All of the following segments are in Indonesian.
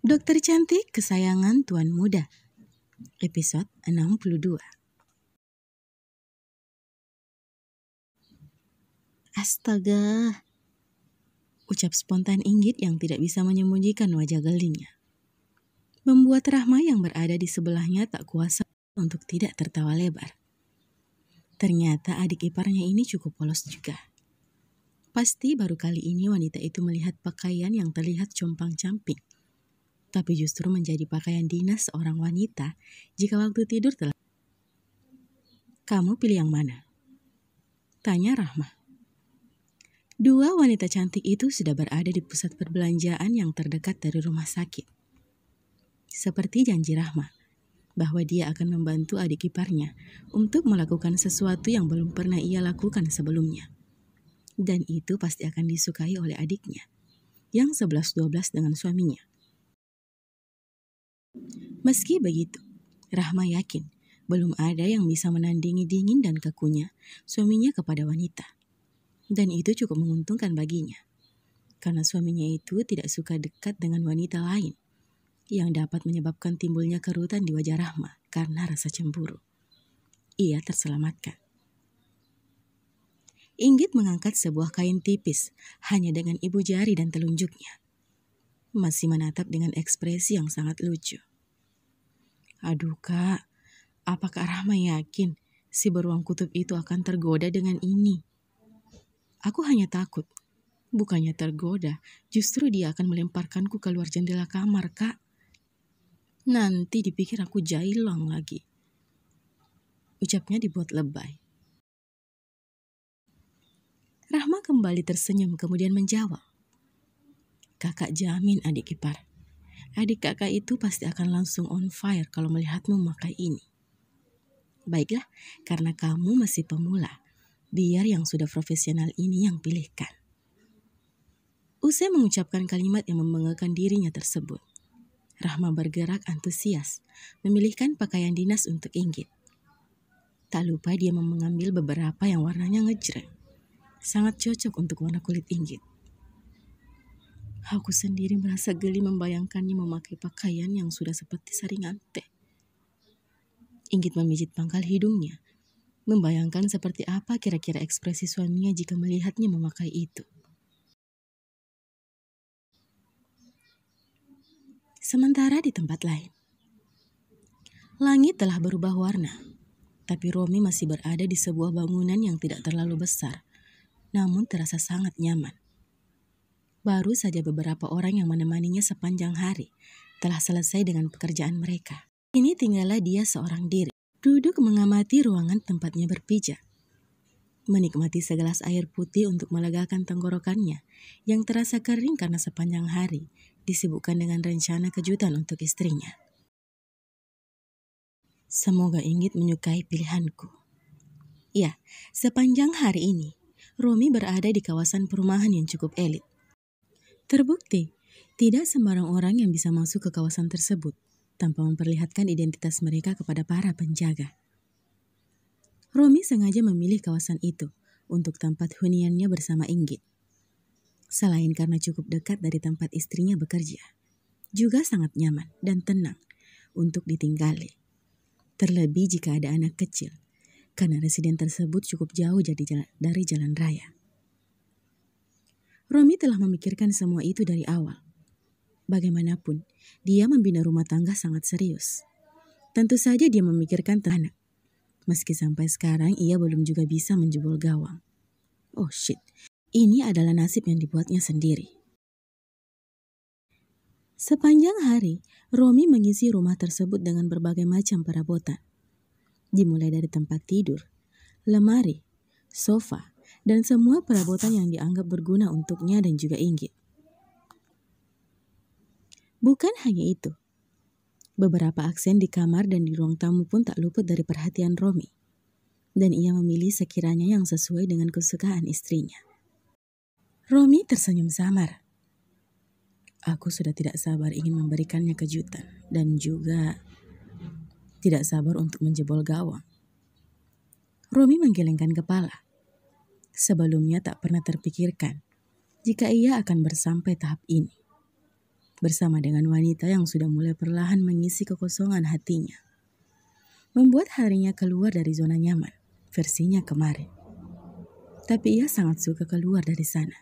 Dokter cantik kesayangan Tuan Muda, episode 62. Astaga, ucap spontan Inggit yang tidak bisa menyembunyikan wajah gelingnya. Membuat Rahma yang berada di sebelahnya tak kuasa untuk tidak tertawa lebar. Ternyata adik iparnya ini cukup polos juga. Pasti baru kali ini wanita itu melihat pakaian yang terlihat compang-camping. Tapi justru menjadi pakaian dinas seorang wanita jika waktu tidur telah. Kamu pilih yang mana? Tanya Rahma. Dua wanita cantik itu sudah berada di pusat perbelanjaan yang terdekat dari rumah sakit. Seperti janji Rahma, bahwa dia akan membantu adik iparnya untuk melakukan sesuatu yang belum pernah ia lakukan sebelumnya. Dan itu pasti akan disukai oleh adiknya, yang 11-12 dengan suaminya. Meski begitu, Rahma yakin belum ada yang bisa menandingi dingin dan kakunya suaminya kepada wanita. Dan itu cukup menguntungkan baginya, karena suaminya itu tidak suka dekat dengan wanita lain, yang dapat menyebabkan timbulnya kerutan di wajah Rahma karena rasa cemburu. Ia terselamatkan. Inggit mengangkat sebuah kain tipis hanya dengan ibu jari dan telunjuknya. Masih menatap dengan ekspresi yang sangat lucu. Aduh kak, apakah Rahma yakin si beruang kutub itu akan tergoda dengan ini? Aku hanya takut, bukannya tergoda, justru dia akan melemparkanku keluar jendela kamar kak. Nanti dipikir aku jailang lagi. Ucapnya dibuat lebay. Rahma kembali tersenyum kemudian menjawab. Kakak jamin adik ipar. Adik kakak itu pasti akan langsung on fire kalau melihatmu memakai ini. Baiklah, karena kamu masih pemula, biar yang sudah profesional ini yang pilihkan. Usai mengucapkan kalimat yang membanggakan dirinya tersebut, Rahma bergerak antusias, memilihkan pakaian dinas untuk Inggit. Tak lupa dia mengambil beberapa yang warnanya ngejreng. Sangat cocok untuk warna kulit Inggit. Aku sendiri merasa geli membayangkannya memakai pakaian yang sudah seperti saringan teh. Inggit memijit pangkal hidungnya, membayangkan seperti apa kira-kira ekspresi suaminya jika melihatnya memakai itu. Sementara di tempat lain, langit telah berubah warna, tapi Romi masih berada di sebuah bangunan yang tidak terlalu besar, namun terasa sangat nyaman. Baru saja beberapa orang yang menemaninya sepanjang hari telah selesai dengan pekerjaan mereka. Ini tinggallah dia seorang diri, duduk mengamati ruangan tempatnya berpijak. Menikmati segelas air putih untuk melegakan tenggorokannya yang terasa kering karena sepanjang hari disibukkan dengan rencana kejutan untuk istrinya. Semoga Inggit menyukai pilihanku. Ya, sepanjang hari ini, Romi berada di kawasan perumahan yang cukup elit. Terbukti, tidak sembarang orang yang bisa masuk ke kawasan tersebut tanpa memperlihatkan identitas mereka kepada para penjaga. Romi sengaja memilih kawasan itu untuk tempat huniannya bersama Inggit. Selain karena cukup dekat dari tempat istrinya bekerja, juga sangat nyaman dan tenang untuk ditinggali. Terlebih jika ada anak kecil, karena residen tersebut cukup jauh dari jalan raya. Romi telah memikirkan semua itu dari awal. Bagaimanapun, dia membina rumah tangga sangat serius. Tentu saja dia memikirkan tentang anak. Meski sampai sekarang ia belum juga bisa menjebol gawang. Oh shit, ini adalah nasib yang dibuatnya sendiri. Sepanjang hari, Romi mengisi rumah tersebut dengan berbagai macam perabotan. Dimulai dari tempat tidur, lemari, sofa, dan semua perabotan yang dianggap berguna untuknya dan juga Inggit. Bukan hanya itu, beberapa aksen di kamar dan di ruang tamu pun tak luput dari perhatian Romi. Dan ia memilih sekiranya yang sesuai dengan kesukaan istrinya. Romi tersenyum samar. Aku sudah tidak sabar ingin memberikannya kejutan dan juga tidak sabar untuk menjebol gawang. Romi menggelengkan kepala. Sebelumnya tak pernah terpikirkan jika ia akan bersampai tahap ini. bersama dengan wanita yang sudah mulai perlahan mengisi kekosongan hatinya. Membuat harinya keluar dari zona nyaman, versinya kemarin. Tapi ia sangat suka keluar dari sana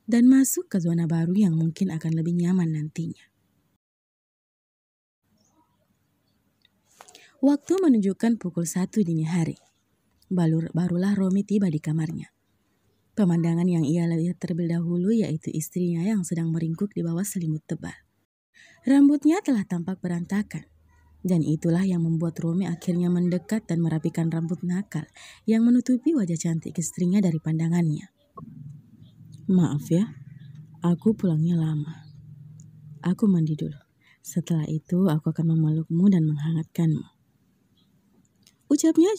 dan masuk ke zona baru yang mungkin akan lebih nyaman nantinya. Waktu menunjukkan pukul 1 dini hari. Barulah Romi tiba di kamarnya. Pemandangan yang ia lihat terlebih dahulu yaitu istrinya yang sedang meringkuk di bawah selimut tebal. Rambutnya telah tampak berantakan. Dan itulah yang membuat Romi akhirnya mendekat dan merapikan rambut nakal yang menutupi wajah cantik istrinya dari pandangannya. Maaf ya, aku pulangnya lama. Aku mandi dulu. Setelah itu aku akan memelukmu dan menghangatkanmu. Ucapnya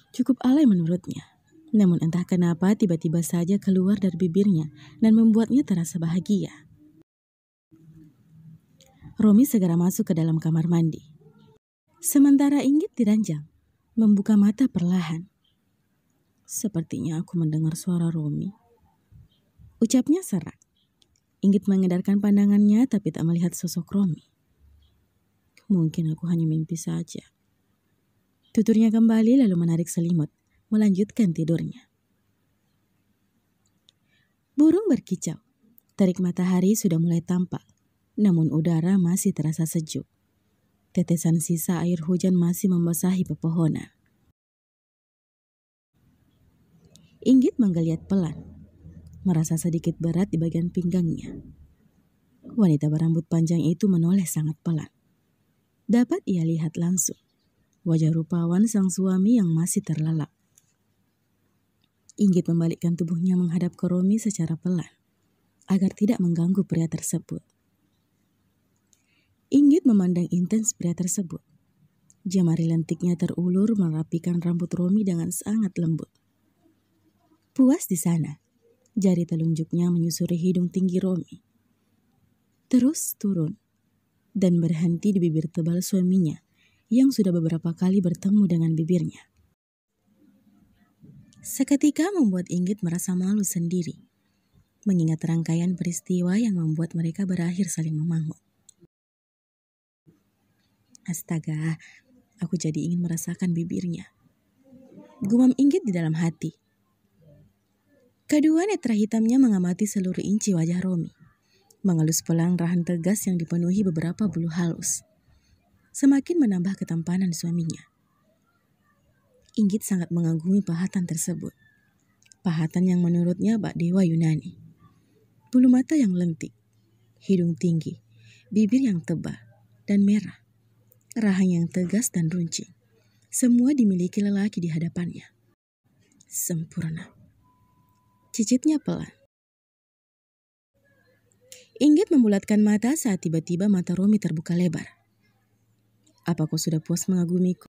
cukup alay menurutnya. Namun entah kenapa tiba-tiba saja keluar dari bibirnya dan membuatnya terasa bahagia. Romi segera masuk ke dalam kamar mandi. Sementara Inggit diranjang, membuka mata perlahan. Sepertinya aku mendengar suara Romi. Ucapnya serak. Inggit mengedarkan pandangannya tapi tak melihat sosok Romi. Mungkin aku hanya mimpi saja. Tuturnya kembali lalu menarik selimut, melanjutkan tidurnya. Burung berkicau, terik matahari sudah mulai tampak, namun udara masih terasa sejuk. Tetesan sisa air hujan masih membasahi pepohonan. Inggit menggeliat pelan, merasa sedikit berat di bagian pinggangnya. Wanita berambut panjang itu menoleh sangat pelan. Dapat ia lihat langsung wajah rupawan sang suami yang masih terlelap. Inggit membalikkan tubuhnya menghadap ke Romi secara pelan, agar tidak mengganggu pria tersebut. Inggit memandang intens pria tersebut. Jemari lentiknya terulur merapikan rambut Romi dengan sangat lembut. Puas di sana, jari telunjuknya menyusuri hidung tinggi Romi. Terus turun, dan berhenti di bibir tebal suaminya yang sudah beberapa kali bertemu dengan bibirnya. Seketika membuat Inggit merasa malu sendiri, mengingat rangkaian peristiwa yang membuat mereka berakhir saling memangut. Astaga, aku jadi ingin merasakan bibirnya. Gumam Inggit di dalam hati. Kedua netra hitamnya mengamati seluruh inci wajah Romi, mengelus pelang rahan tegas yang dipenuhi beberapa bulu halus. Semakin menambah ketampanan suaminya. Inggit sangat mengagumi pahatan tersebut. Pahatan yang menurutnya bak dewa Yunani. Bulu mata yang lentik, hidung tinggi, bibir yang tebal dan merah, rahang yang tegas dan runcing. Semua dimiliki lelaki di hadapannya. Sempurna. Cicitnya pelan. Inggit membulatkan mata saat tiba-tiba mata Romi terbuka lebar. Apa kau sudah puas mengagumiku?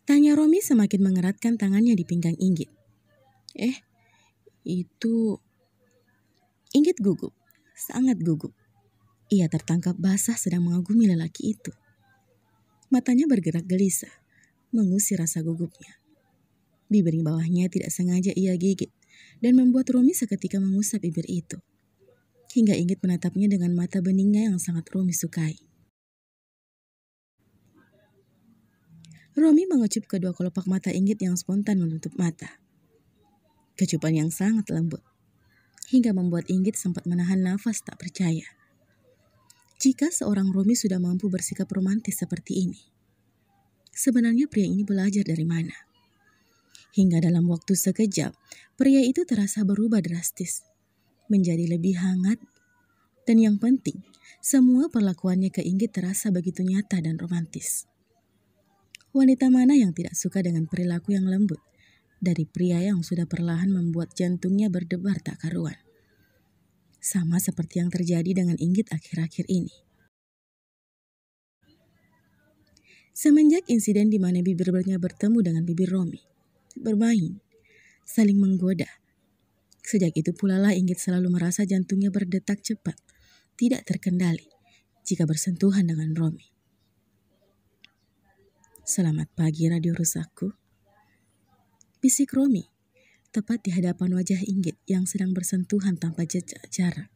Tanya Romi semakin mengeratkan tangannya di pinggang Inggit. Itu... Inggit gugup, sangat gugup. Ia tertangkap basah sedang mengagumi lelaki itu. Matanya bergerak gelisah, mengusir rasa gugupnya. Bibir bawahnya tidak sengaja ia gigit dan membuat Romi seketika mengusap bibir itu. Hingga Inggit menatapnya dengan mata beningnya yang sangat Romi sukai. Romi mengecup kedua kelopak mata Inggit yang spontan menutup mata. Kecupan yang sangat lembut, hingga membuat Inggit sempat menahan nafas tak percaya. Jika seorang Romi sudah mampu bersikap romantis seperti ini, sebenarnya pria ini belajar dari mana? Hingga dalam waktu sekejap, pria itu terasa berubah drastis, menjadi lebih hangat, dan yang penting, semua perlakuannya ke Inggit terasa begitu nyata dan romantis. Wanita mana yang tidak suka dengan perilaku yang lembut dari pria yang sudah perlahan membuat jantungnya berdebar tak karuan. Sama seperti yang terjadi dengan Inggit akhir-akhir ini. Semenjak insiden di mana bibirnya bertemu dengan bibir Romi, bermain, saling menggoda. Sejak itu pula lah Inggit selalu merasa jantungnya berdetak cepat, tidak terkendali jika bersentuhan dengan Romi. Selamat pagi radio rusakku. Bisik Romi, tepat di hadapan wajah Inggit yang sedang bersentuhan tanpa jejak jarak.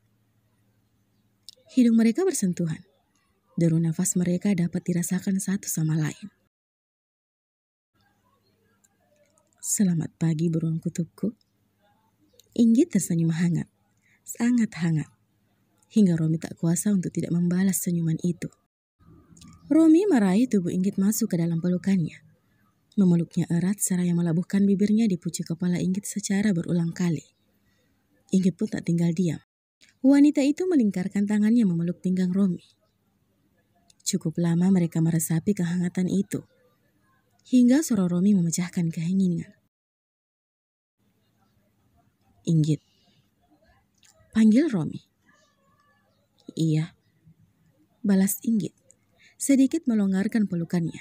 Hidung mereka bersentuhan. Deru nafas mereka dapat dirasakan satu sama lain. Selamat pagi beruang kutubku. Inggit tersenyum hangat. Sangat hangat. Hingga Romi tak kuasa untuk tidak membalas senyuman itu. Romi meraih tubuh Inggit masuk ke dalam pelukannya. Memeluknya erat seraya melabuhkan bibirnya di pucuk kepala Inggit secara berulang kali. Inggit pun tak tinggal diam. Wanita itu melingkarkan tangannya memeluk pinggang Romi. Cukup lama mereka meresapi kehangatan itu. Hingga suara Romi memecahkan keheningan. Inggit. Panggil Romi. Iya. Balas Inggit. Sedikit melonggarkan pelukannya.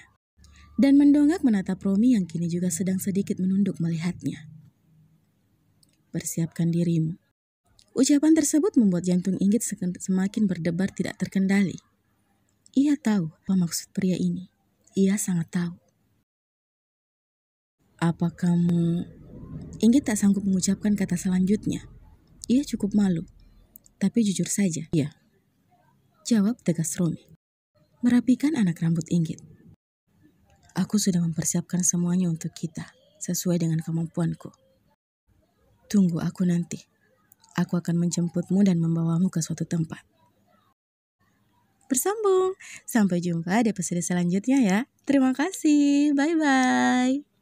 Dan mendongak menatap Romi yang kini juga sedang sedikit menunduk melihatnya. Persiapkan dirimu. Ucapan tersebut membuat jantung Inggit semakin berdebar tidak terkendali. Ia tahu apa maksud pria ini. Ia sangat tahu. Apa kamu... Inggit tak sanggup mengucapkan kata selanjutnya. Ia cukup malu. Tapi jujur saja, iya. Jawab tegas Romi. Merapikan anak rambut Inggit. Aku sudah mempersiapkan semuanya untuk kita, sesuai dengan kemampuanku. Tunggu aku nanti. Aku akan menjemputmu dan membawamu ke suatu tempat. Bersambung. Sampai jumpa di episode selanjutnya ya. Terima kasih. Bye-bye.